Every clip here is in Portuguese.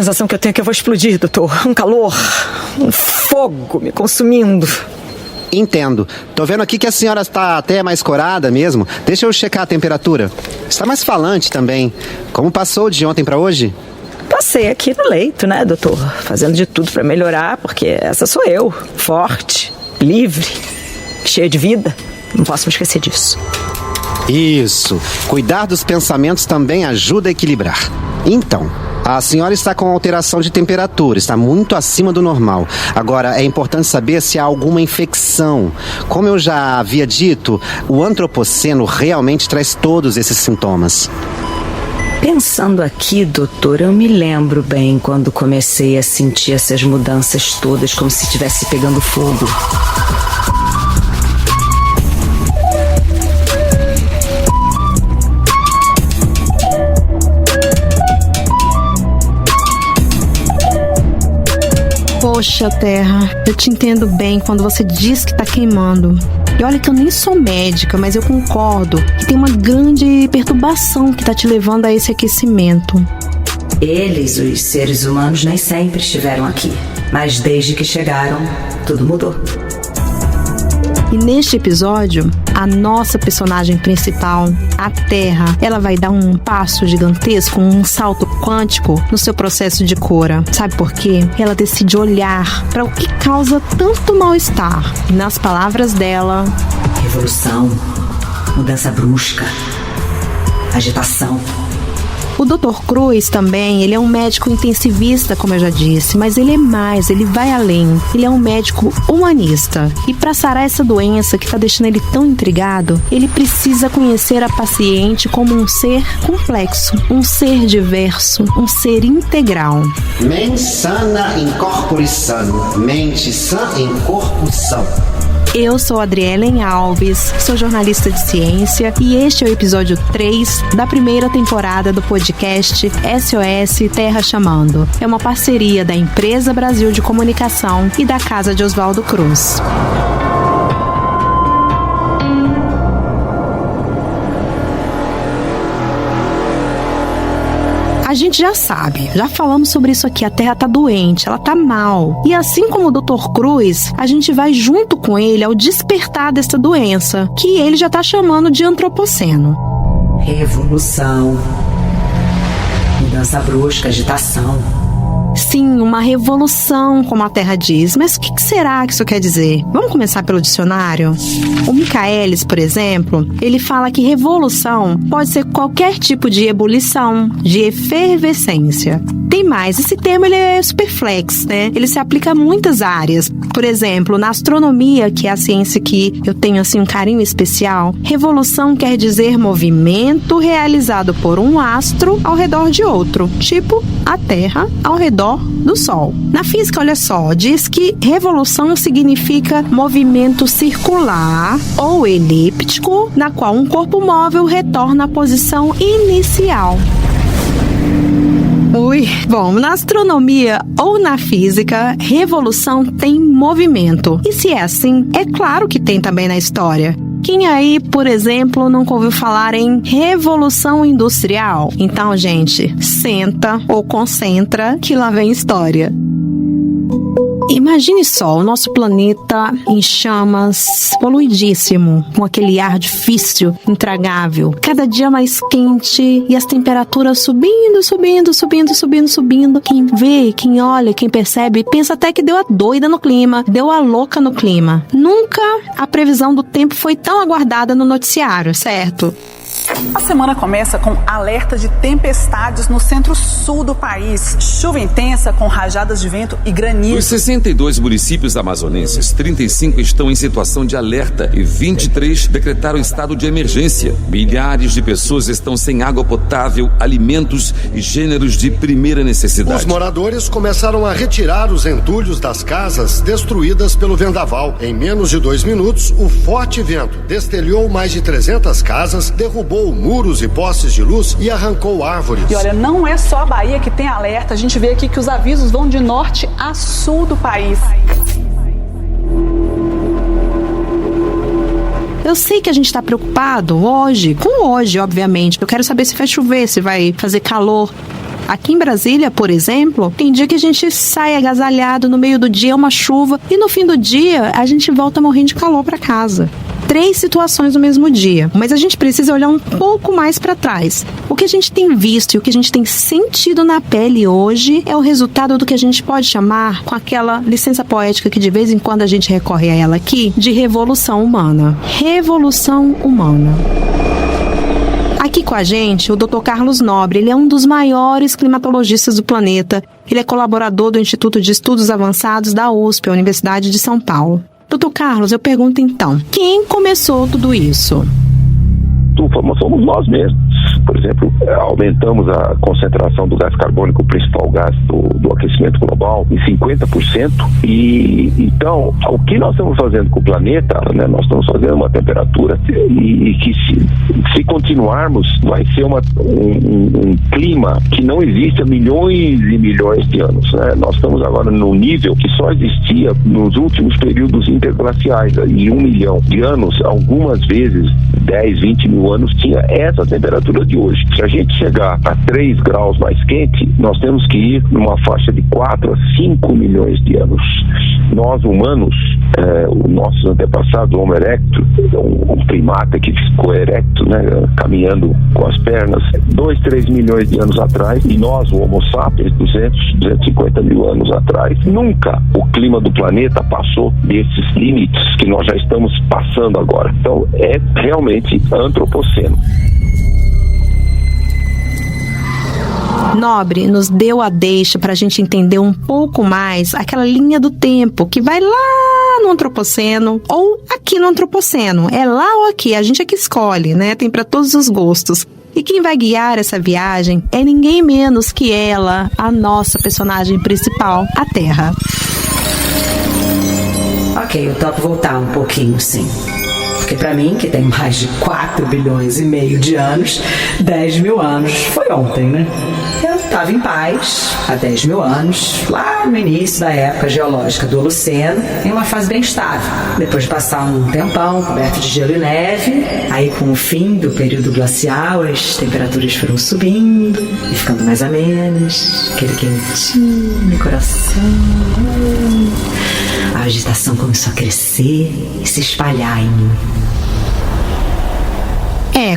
sensação que eu tenho é que eu vou explodir, doutor. Um calor, um fogo me consumindo. Entendo. Tô vendo aqui que a senhora está até mais corada mesmo. Deixa eu checar a temperatura. Está mais falante também. Como passou de ontem para hoje? Passei aqui no leito, né, doutor? Fazendo de tudo para melhorar, porque essa sou eu. Forte, livre, cheia de vida. Não posso me esquecer disso. Isso. Cuidar dos pensamentos também ajuda a equilibrar. Então, a senhora está com alteração de temperatura, está muito acima do normal. Agora, é importante saber se há alguma infecção. Como eu já havia dito, o antropoceno realmente traz todos esses sintomas. Pensando aqui, doutor, eu me lembro bem quando comecei a sentir essas mudanças todas, como se estivesse pegando fogo. Poxa, Terra, eu te entendo bem quando você diz que tá queimando. E olha que eu nem sou médica, mas eu concordo que tem uma grande perturbação que tá te levando a esse aquecimento. Eles, os seres humanos, nem sempre estiveram aqui. Mas desde que chegaram, tudo mudou. E neste episódio, a nossa personagem principal, a Terra, ela vai dar um passo gigantesco, um salto quântico no seu processo de cura. Sabe por quê? Ela decide olhar para o que causa tanto mal-estar. E nas palavras dela... Revolução, mudança brusca, agitação. O Dr. Cruz também, ele é um médico intensivista, como eu já disse, mas ele é mais, ele vai além. Ele é um médico humanista. E para sarar essa doença que está deixando ele tão intrigado, ele precisa conhecer a paciente como um ser complexo, um ser diverso, um ser integral. Mens sana in corpore sano, mente sã em corpo são. Eu sou Adrielen Alves, sou jornalista de ciência e este é o episódio 3 da primeira temporada do podcast SOS Terra Chamando. É uma parceria da Empresa Brasil de Comunicação e da Casa de Oswaldo Cruz. A gente já sabe, já falamos sobre isso aqui, a Terra tá doente, ela tá mal. E assim como o Dr. Cruz, a gente vai junto com ele ao despertar dessa doença, que ele já tá chamando de antropoceno. Revolução, mudança brusca, agitação. Sim, uma revolução, como a Terra diz. Mas o que será que isso quer dizer? Vamos começar pelo dicionário? O Michaelis, por exemplo, ele fala que revolução pode ser qualquer tipo de ebulição, de efervescência. Tem mais, esse termo ele é superflex, né? Ele se aplica a muitas áreas. Por exemplo, na astronomia, que é a ciência que eu tenho assim um carinho especial, revolução quer dizer movimento realizado por um astro ao redor de outro, tipo a Terra ao redor do Sol. Na física, olha só, diz que revolução significa movimento circular ou elíptico, na qual um corpo móvel retorna à posição inicial. Bom, na astronomia ou na física, revolução tem movimento. E se é assim, é claro que tem também na história. Quem aí, por exemplo, nunca ouviu falar em Revolução Industrial? Então, gente, senta ou concentra que lá vem história. Imagine só, o nosso planeta em chamas, poluidíssimo, com aquele ar difícil, intragável, cada dia mais quente e as temperaturas subindo. Quem vê, quem olha, quem percebe, pensa até que deu a doida no clima, deu a louca no clima. Nunca a previsão do tempo foi tão aguardada no noticiário, certo? A semana começa com alerta de tempestades no centro-sul do país. Chuva intensa com rajadas de vento e granizo. Dos 62 municípios amazonenses, 35 estão em situação de alerta e 23 decretaram estado de emergência. Milhares de pessoas estão sem água potável, alimentos e gêneros de primeira necessidade. Os moradores começaram a retirar os entulhos das casas destruídas pelo vendaval. Em menos de 2 minutos, o forte vento destelhou mais de 300 casas, derrubou muros e postes de luz e arrancou árvores. E olha, não é só a Bahia que tem alerta, a gente vê aqui que os avisos vão de norte a sul do país. Eu sei que a gente tá preocupado hoje, obviamente. Eu quero saber se vai chover, se vai fazer calor. Aqui em Brasília, por exemplo, tem dia que a gente sai agasalhado, no meio do dia uma chuva e no fim do dia a gente volta morrendo de calor para casa. 3 situações no mesmo dia, mas a gente precisa olhar um pouco mais para trás. O que a gente tem visto e o que a gente tem sentido na pele hoje é o resultado do que a gente pode chamar, com aquela licença poética que de vez em quando a gente recorre a ela aqui, de revolução humana. Revolução humana. Aqui com a gente, o Dr. Carlos Nobre, ele é um dos maiores climatologistas do planeta. Ele é colaborador do Instituto de Estudos Avançados da USP, a Universidade de São Paulo. Doutor Carlos, eu pergunto então, quem começou tudo isso? Somos nós mesmos. Por exemplo, aumentamos a concentração do gás carbônico, o principal gás do aquecimento global, em 50%. E então, o que nós estamos fazendo com o planeta, né, nós estamos fazendo uma temperatura e que se continuarmos, vai ser um clima que não existe há milhões e milhões de anos. Né? Nós estamos agora num nível que só existia nos últimos períodos interglaciais. Em 1 milhão de anos, algumas vezes, 10, 20 mil anos, tinha essa temperatura de hoje. Se a gente chegar a 3 graus mais quente, nós temos que ir numa faixa de 4 a 5 milhões de anos. Nós, humanos, os nossos antepassados, o Homo erectus, um primata que ficou erecto, né, caminhando com as pernas, 2, 3 milhões de anos atrás, e nós, o Homo sapiens, 250 mil anos atrás, nunca o clima do planeta passou desses limites que nós já estamos passando agora. Então, é realmente antropoceno. Nobre nos deu a deixa para a gente entender um pouco mais aquela linha do tempo que vai lá no antropoceno ou aqui no antropoceno. É lá ou aqui, a gente é que escolhe, né? Tem para todos os gostos. E quem vai guiar essa viagem é ninguém menos que ela, a nossa personagem principal, a Terra. Ok, eu topo voltar um pouquinho, sim. Porque pra mim, que tem mais de 4 bilhões e meio de anos, 10 mil anos foi ontem, né? Eu estava em paz há 10 mil anos, lá no início da época geológica do Holoceno, em uma fase bem estável. Depois de passar um tempão coberto de gelo e neve, aí com o fim do período glacial, as temperaturas foram subindo e ficando mais amenas, aquele quentinho no coração. A agitação começou a crescer e se espalhar em mim.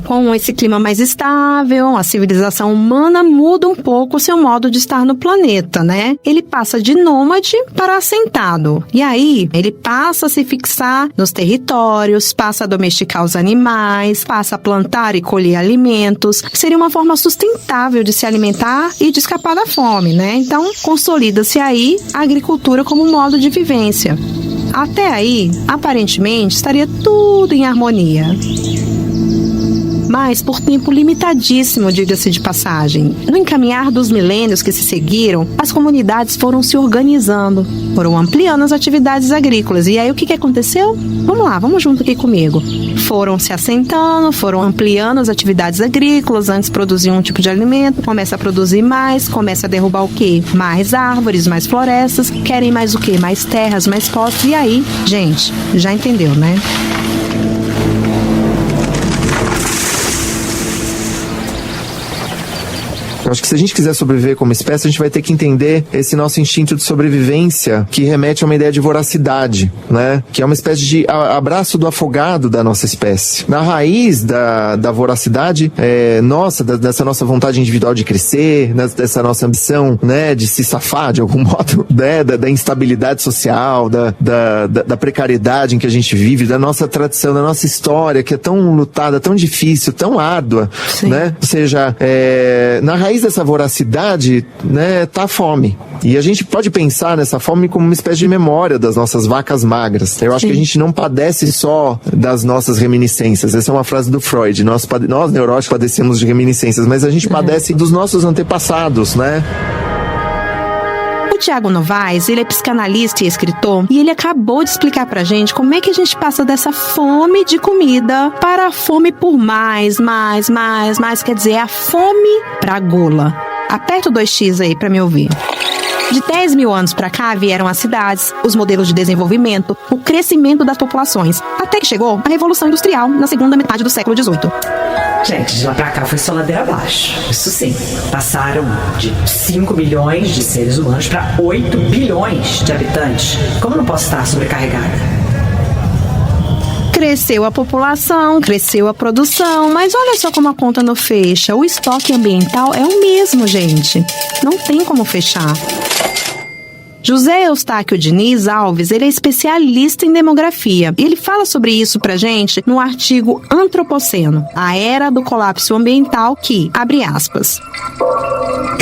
Com esse clima mais estável, a civilização humana muda um pouco o seu modo de estar no planeta, né? Ele passa de nômade para assentado. E aí, ele passa a se fixar nos territórios, passa a domesticar os animais, passa a plantar e colher alimentos. Seria uma forma sustentável de se alimentar e de escapar da fome, né? Então, consolida-se aí a agricultura como modo de vivência. Até aí, aparentemente, estaria tudo em harmonia. Mas por tempo limitadíssimo, diga-se de passagem. No encaminhar dos milênios que se seguiram, as comunidades foram se organizando, foram ampliando as atividades agrícolas. E aí o que aconteceu? Vamos lá, vamos junto aqui comigo. Foram se assentando, foram ampliando as atividades agrícolas, antes produziam um tipo de alimento, começa a produzir mais, começa a derrubar o quê? Mais árvores, mais florestas, querem mais o quê? Mais terras, mais postos. E aí, gente, já entendeu, né? Eu acho que se a gente quiser sobreviver como espécie, a gente vai ter que entender esse nosso instinto de sobrevivência, que remete a uma ideia de voracidade, né? Que é uma espécie de abraço do afogado da nossa espécie. Na raiz da voracidade, dessa nossa vontade individual de crescer, dessa nossa ambição, né, de se safar de algum modo, né, da instabilidade social, da precariedade em que a gente vive, da nossa tradição, da nossa história, que é tão lutada, tão difícil, tão árdua, sim, né? Ou seja, na raiz dessa voracidade, né, tá a fome. E a gente pode pensar nessa fome como uma espécie de memória das nossas vacas magras. Eu acho que a gente não padece só das nossas reminiscências. Essa é uma frase do Freud. Nós neuróticos padecemos de reminiscências, mas a gente padece dos nossos antepassados, né? O Tiago Novaes, ele é psicanalista e escritor, e ele acabou de explicar pra gente como é que a gente passa dessa fome de comida para a fome por mais, quer dizer, a fome pra gula. Aperta o 2x aí pra me ouvir. De 10 mil anos pra cá vieram as cidades, os modelos de desenvolvimento, o crescimento das populações, até que chegou a Revolução Industrial na segunda metade do século XVIII. Gente, de lá pra cá foi só ladeira abaixo. Isso sim, passaram de 5 milhões de seres humanos para 8 bilhões de habitantes. Como eu não posso estar sobrecarregada? Cresceu a população, cresceu a produção, mas olha só como a conta não fecha. O estoque ambiental é o mesmo, gente. Não tem como fechar. José Eustáquio Diniz Alves, ele é especialista em demografia. E ele fala sobre isso pra gente no artigo Antropoceno, a era do colapso ambiental que, abre aspas,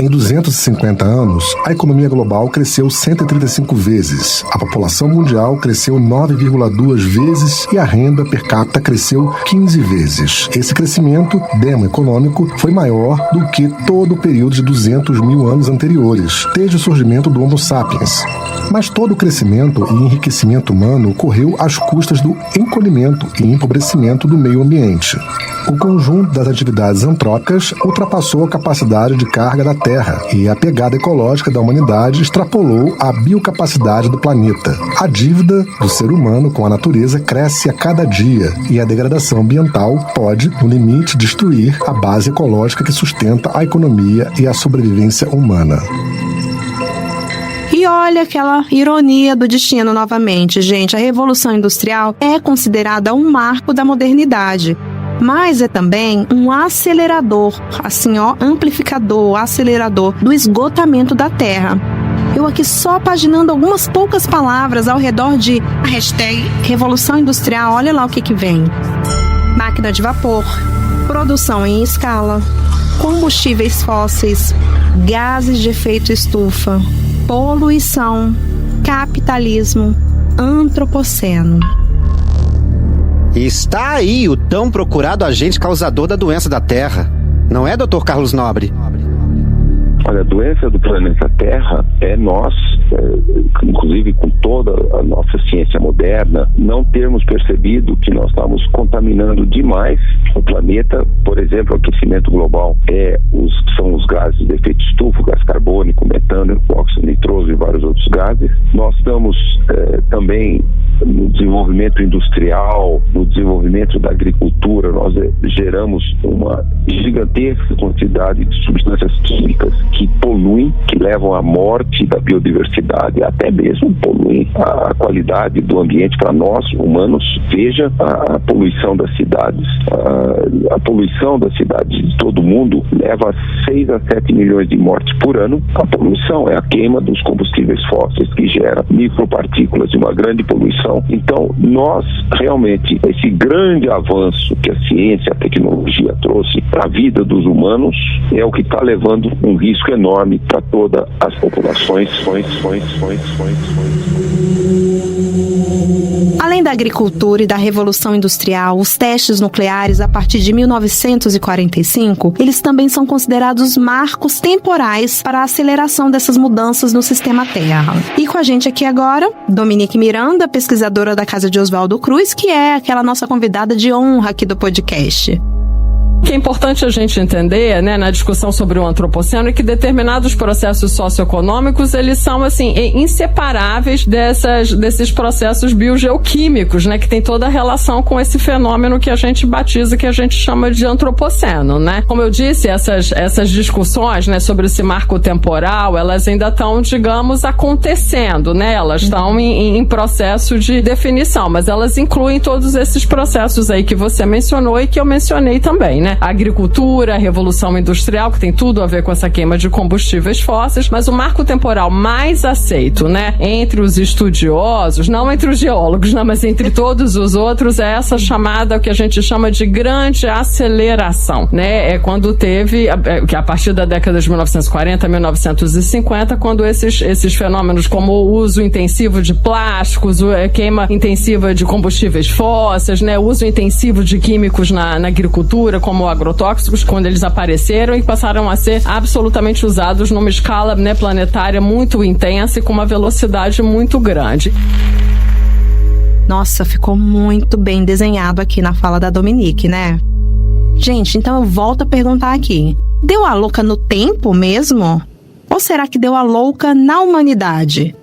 em 250 anos, a economia global cresceu 135 vezes, a população mundial cresceu 9,2 vezes e a renda per capita cresceu 15 vezes. Esse crescimento demo-econômico foi maior do que todo o período de 200 mil anos anteriores, desde o surgimento do Homo sapiens. Mas todo o crescimento e enriquecimento humano ocorreu às custas do encolhimento e empobrecimento do meio ambiente. O conjunto das atividades antrópicas ultrapassou a capacidade de carga da Terra e a pegada ecológica da humanidade extrapolou a biocapacidade do planeta. A dívida do ser humano com a natureza cresce a cada dia e a degradação ambiental pode, no limite, destruir a base ecológica que sustenta a economia e a sobrevivência humana. E olha aquela ironia do destino novamente, gente. A Revolução Industrial é considerada um marco da modernidade, mas é também um acelerador, assim ó, amplificador, acelerador do esgotamento da Terra. Eu aqui só paginando algumas poucas palavras ao redor de a hashtag Revolução Industrial, olha lá o que vem. Máquina de vapor, produção em escala, combustíveis fósseis, gases de efeito estufa, poluição, capitalismo, antropoceno. E está aí o tão procurado agente causador da doença da Terra. Não é, Dr. Carlos Nobre? Olha, a doença do planeta Terra é nós, inclusive com toda a nossa ciência moderna, não termos percebido que nós estamos contaminando demais o planeta. Por exemplo, o aquecimento global são os gases de efeito estufa, gás carbônico, metano, óxido nitroso e vários outros gases. Nós estamos também no desenvolvimento industrial, no desenvolvimento da agricultura, nós geramos uma gigantesca quantidade de substâncias químicas que poluem, que levam à morte da biodiversidade, até mesmo poluem a qualidade do ambiente para nós, humanos. Veja a poluição das cidades. A poluição das cidades de todo mundo leva a 6 a 7 milhões de mortes por ano. A poluição é a queima dos combustíveis fósseis que gera micropartículas e uma grande poluição. Então, nós realmente, esse grande avanço que a ciência, a tecnologia trouxe para a vida dos humanos é o que está levando um risco enorme para todas as populações. Além da agricultura e da Revolução Industrial, os testes nucleares a partir de 1945, eles também são considerados marcos temporais para a aceleração dessas mudanças no sistema Terra. E com a gente aqui agora, Dominique Miranda, pesquisadora da Casa de Oswaldo Cruz, que é aquela nossa convidada de honra aqui do podcast. O que é importante a gente entender, né, na discussão sobre o antropoceno é que determinados processos socioeconômicos, eles são, assim, inseparáveis desses processos biogeoquímicos, né, que tem toda a relação com esse fenômeno que a gente batiza, que a gente chama de antropoceno, né. Como eu disse, essas discussões, né, sobre esse marco temporal, elas ainda estão, digamos, acontecendo, né, elas estão em processo de definição, mas elas incluem todos esses processos aí que você mencionou e que eu mencionei também, né. A agricultura, a revolução industrial, que tem tudo a ver com essa queima de combustíveis fósseis, mas o marco temporal mais aceito, né, entre os estudiosos, não entre os geólogos, não, mas entre todos os outros, é essa chamada, o que a gente chama de grande aceleração, né, é quando teve, que a partir da década de 1940, 1950, quando esses fenômenos como o uso intensivo de plásticos, queima intensiva de combustíveis fósseis, né, uso intensivo de químicos na agricultura, como agrotóxicos, quando eles apareceram e passaram a ser absolutamente usados numa escala, né, planetária muito intensa e com uma velocidade muito grande. Nossa, ficou muito bem desenhado aqui na fala da Dominique, né? Gente, então eu volto a perguntar aqui. Deu a louca no tempo mesmo? Ou será que deu a louca na humanidade?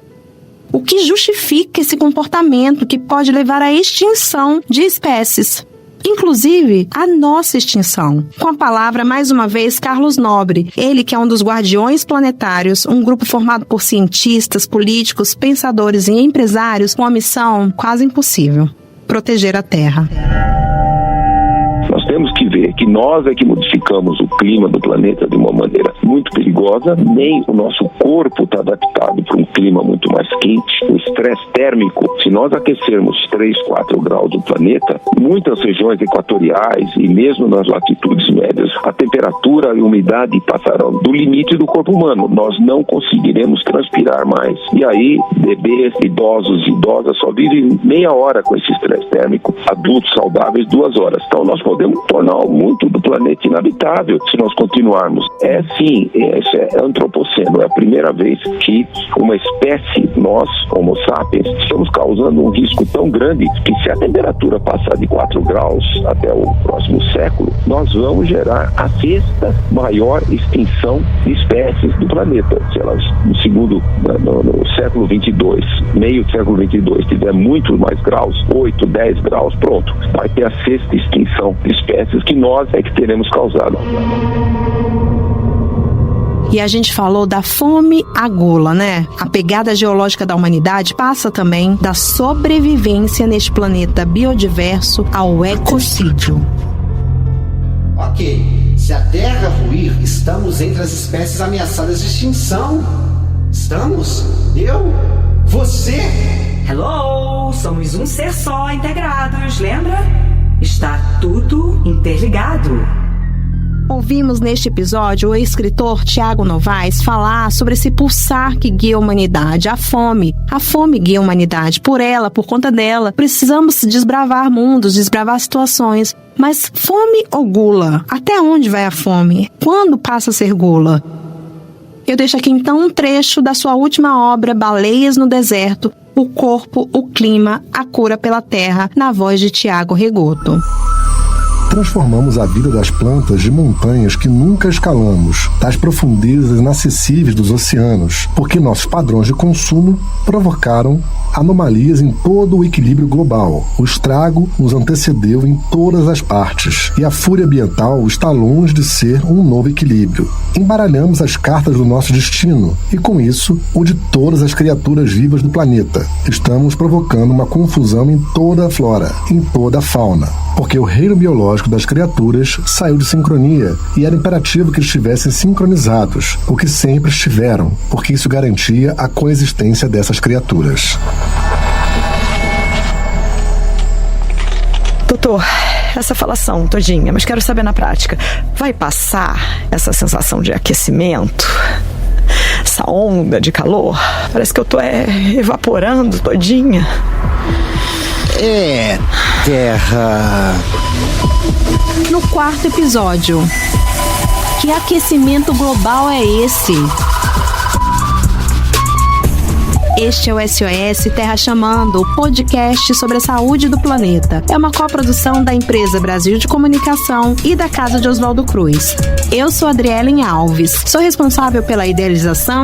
O que justifica esse comportamento que pode levar à extinção de espécies? inclusive a nossa extinção. Com a palavra, mais uma vez, Carlos Nobre, ele que é um dos Guardiões Planetários, um grupo formado por cientistas, políticos, pensadores e empresários com a missão quase impossível: proteger a Terra. Nós temos que ver que nós é que modificamos o clima do planeta de uma maneira muito perigosa, nem o nosso corpo está adaptado para um clima muito mais quente. O estresse térmico, se nós aquecermos 3, 4 graus do planeta, muitas regiões equatoriais e mesmo nas latitudes médias, a temperatura e a umidade passarão do limite do corpo humano. Nós não conseguiremos transpirar mais. E aí, bebês, idosos e idosas só vivem meia hora com esse estresse térmico, adultos saudáveis 2 horas. Então nós podemos tornar muito do planeta inabitável se nós continuarmos. Sim, esse é antropoceno, é a primeira vez que uma espécie, nós, Homo sapiens, estamos causando um risco tão grande que se a temperatura passar de 4 graus até o próximo século, nós vamos gerar a 6ª maior extinção de espécies do planeta. Se elas, no século 22, meio do século 22, tiver muito mais graus, 8, 10 graus, pronto, vai ter a 6ª extinção de espécies que nós é que teremos causado. E a gente falou da fome à gula, né? A pegada geológica da humanidade passa também da sobrevivência neste planeta biodiverso ao ecocídio. Ok, se a Terra ruir, estamos entre as espécies ameaçadas de extinção. Estamos? Eu? Você? Hello! Somos um ser só, integrados, lembra? Está tudo interligado. Ouvimos neste episódio o escritor Tiago Novaes falar sobre esse pulsar que guia a humanidade, a fome. A fome guia a humanidade. Por ela, por conta dela, precisamos desbravar mundos, desbravar situações. Mas fome ou gula? Até onde vai a fome? Quando passa a ser gula? Eu deixo aqui então um trecho da sua última obra, Baleias no Deserto, O Corpo, o Clima, a Cura pela Terra, na voz de Tiago Regoto. Transformamos a vida das plantas de montanhas que nunca escalamos, das profundezas inacessíveis dos oceanos, porque nossos padrões de consumo provocaram anomalias em todo o equilíbrio global. O estrago nos antecedeu em todas as partes, e a fúria ambiental está longe de ser um novo equilíbrio. Embaralhamos as cartas do nosso destino, e com isso, o de todas as criaturas vivas do planeta. Estamos provocando uma confusão em toda a flora, em toda a fauna, porque o reino biológico das criaturas saiu de sincronia, e era imperativo que estivessem sincronizados, o que sempre estiveram, porque isso garantia a coexistência dessas criaturas. Doutor, essa falação todinha, mas quero saber na prática, vai passar essa sensação de aquecimento? Essa onda de calor? Parece que eu tô evaporando todinha. Terra. No 4º episódio, que aquecimento global é esse? Este é o SOS Terra Chamando, o podcast sobre a saúde do planeta. É uma coprodução da empresa Brasil de Comunicação e da Casa de Oswaldo Cruz. Eu sou Adrielen Alves, sou responsável pela idealização